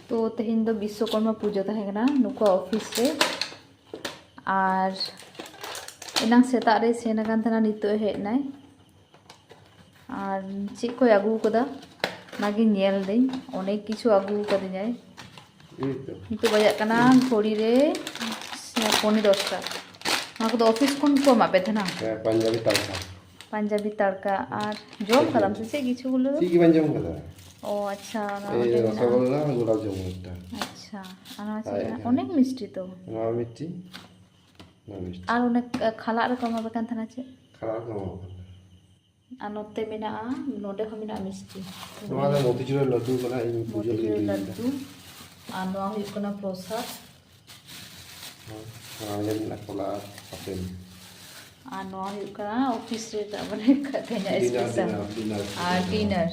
तो तेहन दो विश्वकर्मा पूजा तहेना नुको ऑफिस रे और एनांग सेता रे सेन आकान थाना नितो हेजनाय और चेक को आगू कदा नागी नेल दें अनेक किछु आगू कदिनाय नितो बजाक कना घड़ी रे 9:10 ना को ऑफिस कोन को मापे थना पंजाबी तड़का और जम कदम से किछु गुलो ची की पंजाम कदा ओ अच्छा ए रसगोल्ला गुलाब जामुन अच्छा आना चाहिए अनेक मिष्टी तो ना मिष्टी और अनेक खाला रकम मापे कान थना चे खाला को नोते मेना नोडे हो मेना मिष्टी नोआ मोतीचूर लड्डू कना इन पूजा मोतीचूर लड्डू और नोआ हुई कना प्रसाद हां ये ना कोला अपेल और नोआ हुई कना ऑफिस रे बने कतेना स्पेशल और डिनर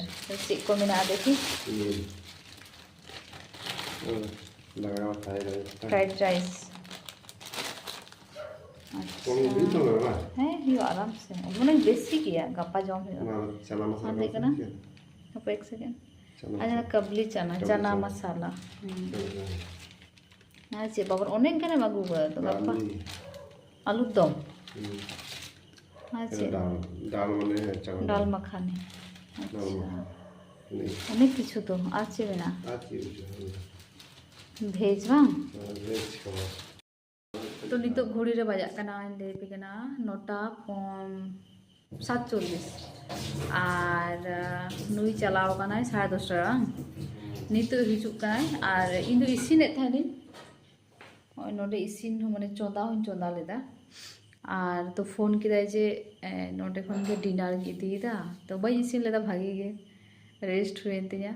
से को मेना देखी लगा फ्राइड राइस है ये आराम से उन्होंने बेसी किया गप्पा जम है चना मसाला देखना अब एक सेकंड आज कबली चना मसाला ना चे बाबर अनेक गने मागु तो गप्पा आलू दम अच्छा दाल मखानी अच्छा अनेक किछु तो आछे बिना भेज बांग तो नितो घड़ी रे बजा कना लेपे कना 9:47 और नुई चलाव कना 10:30 टाइम नितो हिजुक कना और इन दो इसिने थानी ओय नोडे इसिन माने चोंदा लेदा और तो फोन किदाय जे नोडे खन के डिनर इदीदा तो बाई इसिन लेदा भागी गे रेस्ट हुएन तिया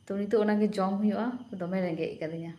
तो नितो ओना के जम हुआ दमे रेंगे कदिया